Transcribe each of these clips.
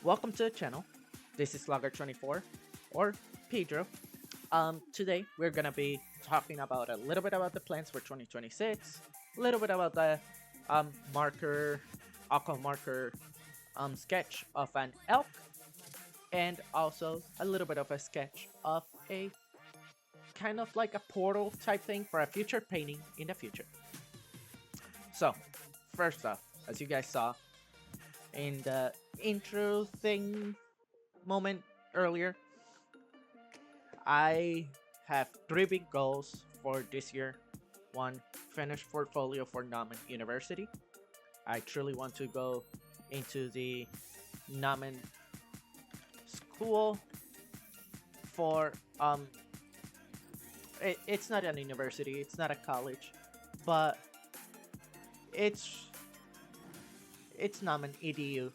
welcome to the channel. This is Logger24 or Pedro. Today we're gonna be talking about a little bit about the plans for 2026, a little bit about the marker, alcohol marker sketch of an elk, and also a little bit of a sketch of a kind of like a portal type thing for a future painting in the future. So, first off, as you guys saw in the intro thing moment earlier, I have three big goals for this year. One, finish portfolio for Namen University. I truly want to go into the Namen school for it's not an university, it's not a college, but it's Namen EDU.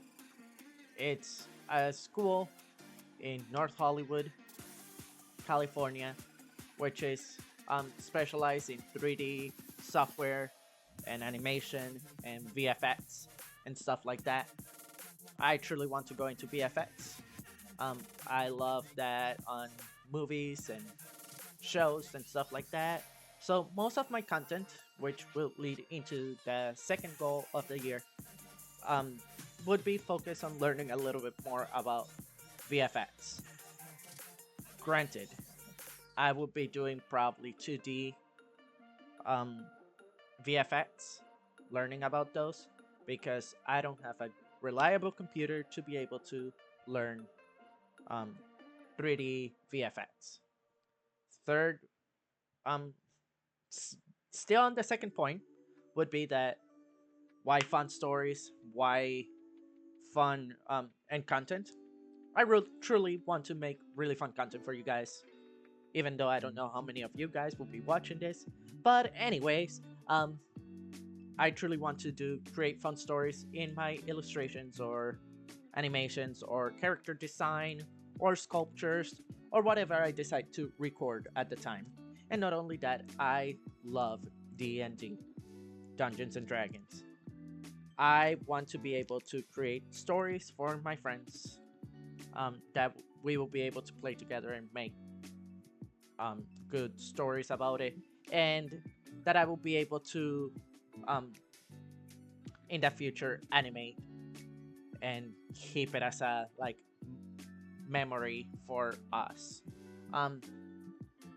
It's a school in North Hollywood, California, which is specialized in 3D software and animation and VFX and stuff like that. I truly want to go into VFX. I love that on movies and shows and stuff like that. So most of my content, which will lead into the second goal of the year, would be focused on learning a little bit more about VFX. Granted, I would be doing probably 2D VFX, learning about those, because I don't have a reliable computer to be able to learn 3D VFX. Third, still on the second point, would be that why fun stories, why fun and content. I truly want to make really fun content for you guys, even though I don't know how many of you guys will be watching this. But anyways, I truly want to create fun stories in my illustrations or animations or character design or sculptures or whatever I decide to record at the time. And not only that, I love D&D, Dungeons and Dragons. I want to be able to create stories for my friends that we will be able to play together and make good stories about it, and that I will be able to in the future animate and keep it as a memory for us.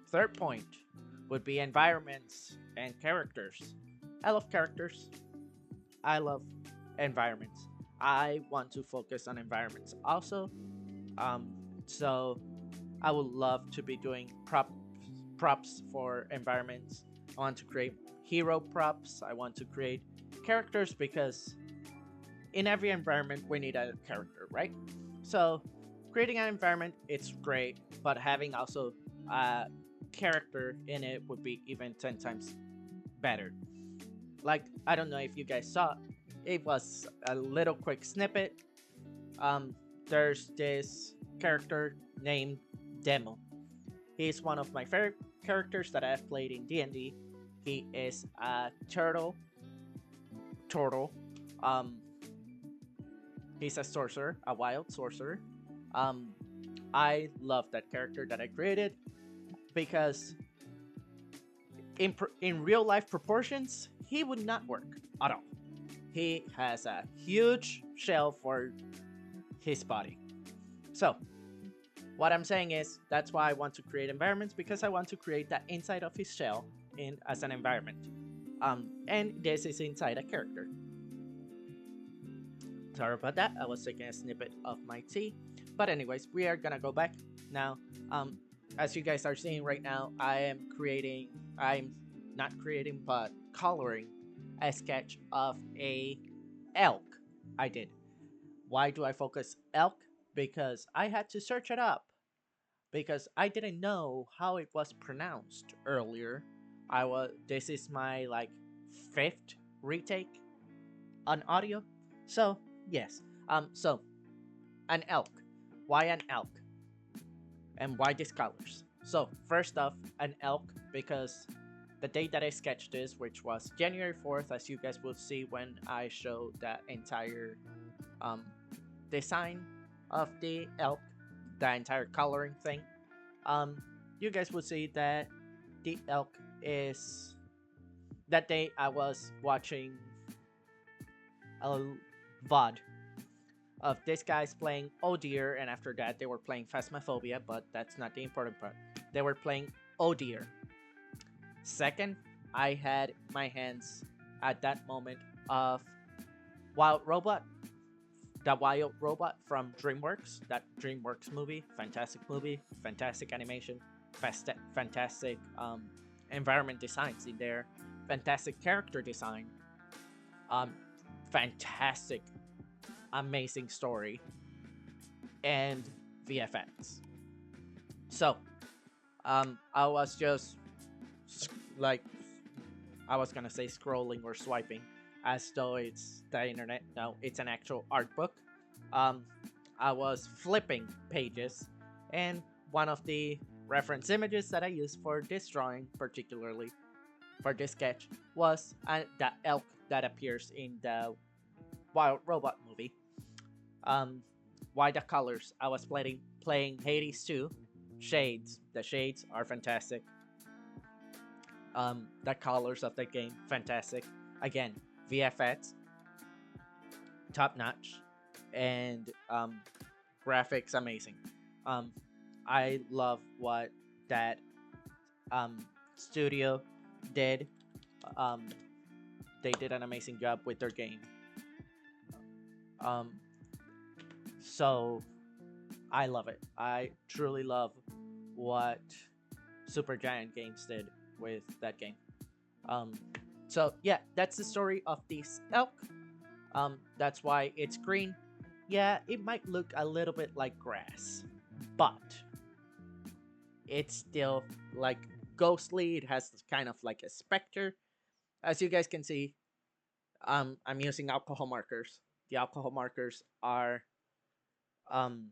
Third point would be environments and characters. I love characters. I love environments. I want to focus on environments also. So I would love to be doing props for environments. I want to create hero props. I want to create characters, because in every environment we need a character, right? So creating an environment, it's great, but having also a character in it would be even 10 times better. Like, I don't know if you guys saw, it was a little quick snippet. There's this character named Demo. He's one of my favorite characters that I've played in D&D. He is a turtle. He's a sorcerer, a wild sorcerer. I love that character that I created, because in real life proportions, he would not work at all. He has a huge shell for his body. So what I'm saying is, that's why I want to create environments, because I want to create that inside of his shell as an environment. And this is inside a character. Sorry about that, I was taking a snippet of my tea. But anyways, we are gonna go back now. As you guys are seeing right now, I'm not creating, but coloring a sketch of a elk. I did. Why do I focus elk? Because I had to search it up, because I didn't know how it was pronounced earlier. This is my fifth retake on audio. So yes. So an elk. Why an elk? And why these colors? So first off, an elk, because the date that I sketched this, which was January 4th, as you guys will see when I show the entire design, of the elk, the entire coloring thing, um, you guys would see that the elk is. That day I was watching a VOD of this guy's playing Oh Dear, and after that they were playing Phasmophobia, but that's not the important part. They were playing Oh Dear. Second, I had my hands at that moment of Wild Robot, the Wild Robot from DreamWorks, that DreamWorks movie, fantastic animation, fantastic environment designs in there, fantastic character design, um, fantastic, amazing story, and VFX. So, I was just like, I was gonna say scrolling or swiping, as though it's the internet. No, it's an actual art book. Um, I was flipping pages, and one of the reference images that I used for this drawing, particularly for this sketch, was the elk that appears in the Wild Robot movie. Um, why the colors? I was playing Hades 2. Shades. The shades are fantastic. The colors of the game, fantastic. Again, VFX, top notch, and graphics, amazing. Um, I love what that studio did. Um, they did an amazing job with their game. Um, so I love it. I truly love what Supergiant Games did with that game. Um, so yeah, that's the story of this elk. That's why it's green. Yeah, it might look a little bit like grass, but it's still like ghostly. It has kind of like a specter. As you guys can see, I'm using alcohol markers. The alcohol markers are um,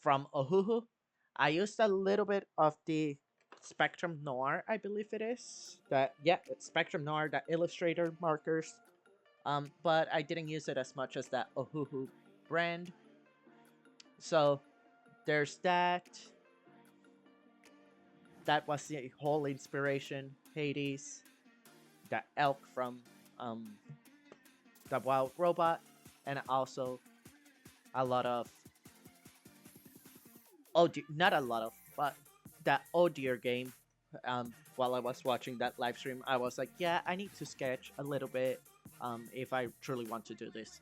from Ohuhu. I used a little bit of the Spectrum Noir, I believe it is. That yeah, it's Spectrum Noir, the Illustrator markers. But I didn't use it as much as that Ohuhu brand. So there's that. That was the whole inspiration. Hades, the elk from um, the Wild Robot, and also a lot of not a lot of, but that Oh Dear game. While I was watching that live stream, I was like, yeah, I need to sketch a little bit if I truly want to do this.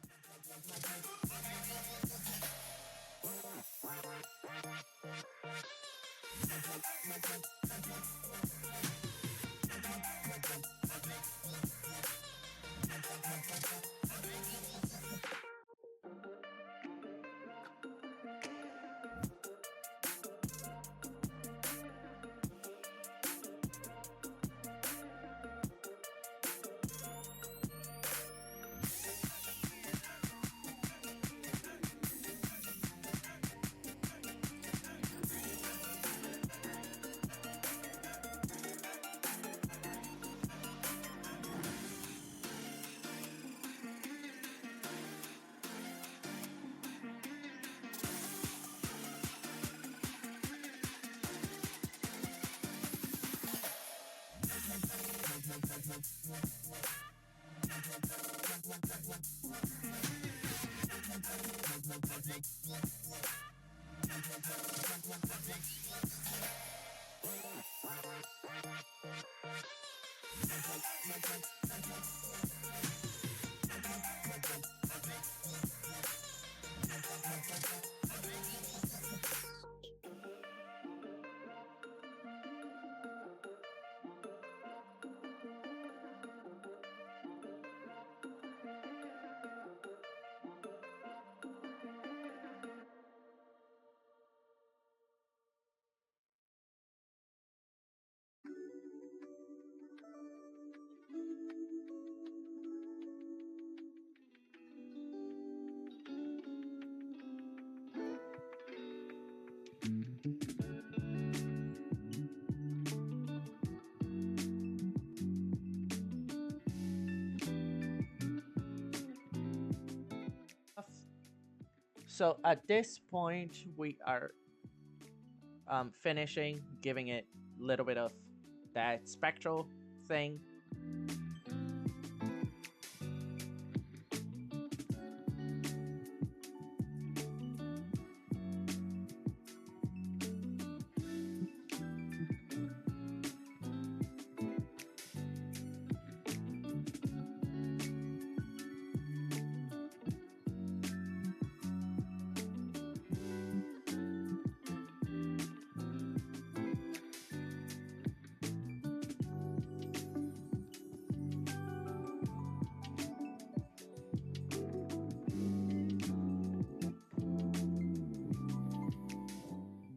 So at this point, we are finishing, giving it a little bit of that spectral thing.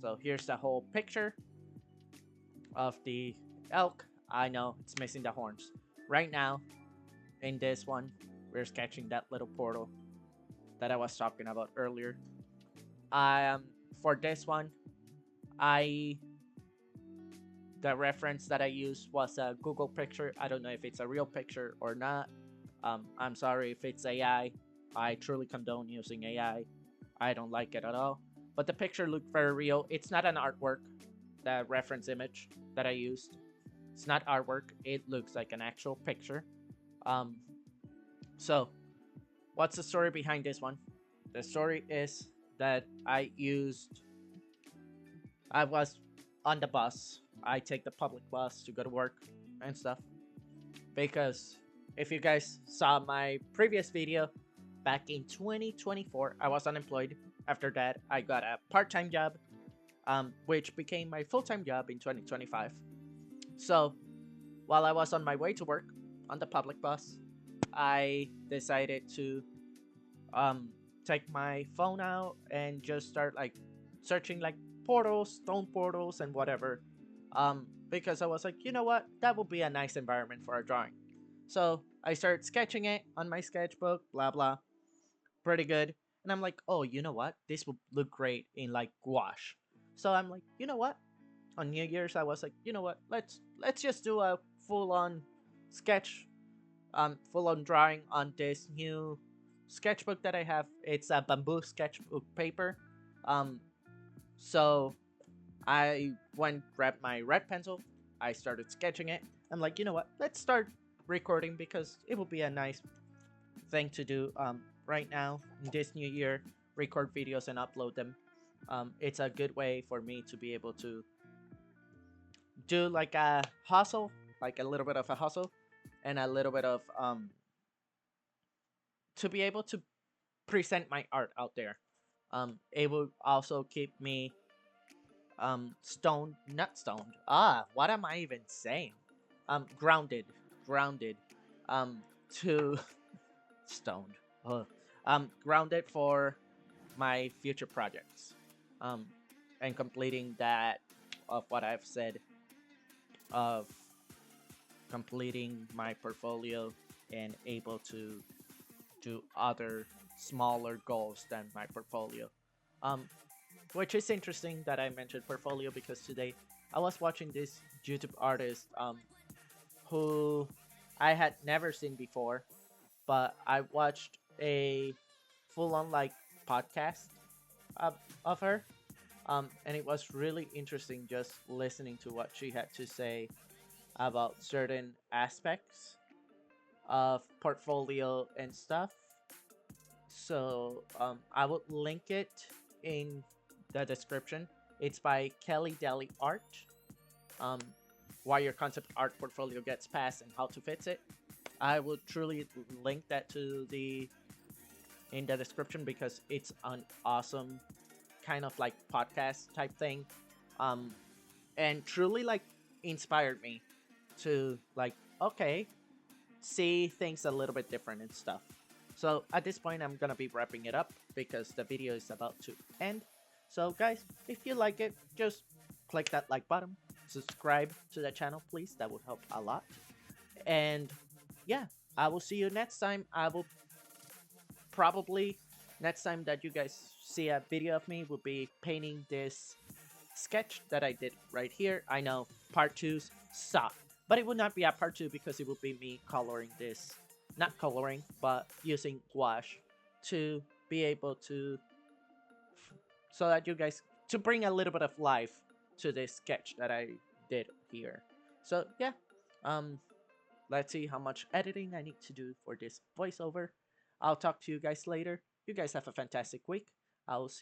So here's the whole picture of the elk. I know it's missing the horns. Right now, in this one, we're sketching that little portal that I was talking about earlier. For this one, I the reference that I used was a Google picture. I don't know if it's a real picture or not. I'm sorry if it's AI. I truly condone using AI. I don't like it at all. But the picture looked very real. It's not an artwork, the reference image that I used. It's not artwork. It looks like an actual picture. Um, so, what's the story behind this one? The story is that I was on the bus. I take the public bus to go to work and stuff. Because if you guys saw my previous video, back in 2024, I was unemployed. After that, I got a part-time job, which became my full-time job in 2025. So, while I was on my way to work on the public bus, I decided to take my phone out and just start like searching like portals, stone portals, and whatever. Because I was like, you know what, that would be a nice environment for a drawing. So I started sketching it on my sketchbook, blah blah, pretty good. And I'm like, oh, you know what, this would look great in like gouache. So I'm like, you know what, on New Year's I was like, you know what, let's just do a full-on sketch, full-on drawing on this new sketchbook that I have. It's a bamboo sketchbook paper. So I went grabbed my red pencil. I started sketching it. I'm like, you know what? Let's start recording because it will be a nice thing to do right now in this new year. Record videos and upload them. It's a good way for me to be able to do like a hustle, like a little bit of a hustle, and a little bit of to be able to present my art out there. It will also keep me not stoned. What am I even saying? Grounded, grounded, to stoned. Ugh. Grounded for my future projects, and completing that of what I've said of completing my portfolio and able to do other smaller goals than my portfolio. Which is interesting that I mentioned portfolio because today I was watching this YouTube artist who I had never seen before, but I watched a full-on like podcast of her, and it was really interesting just listening to what she had to say about certain aspects of portfolio and stuff. So I would link it in the description. It's by Kelly Daly Art. Why your concept art portfolio gets passed and how to fix it. I will truly link that to in the description because it's an awesome kind of like podcast type thing, and truly like inspired me to like, okay, see things a little bit different and stuff. So at this point I'm gonna be wrapping it up because the video is about to end. So guys, if you like it, just click that like button, subscribe to the channel please, that would help a lot. And yeah, I will see you next time. I will probably, next time that you guys see a video of me, will be painting this sketch that I did right here. I know part 2s suck, but it would not be a part 2 because it would be me coloring this, not coloring, but using gouache to be able to so that you guys to bring a little bit of life to this sketch that I did here. So yeah, um, let's see how much editing I need to do for this voiceover. I'll talk to you guys later. You guys have a fantastic week. I'll see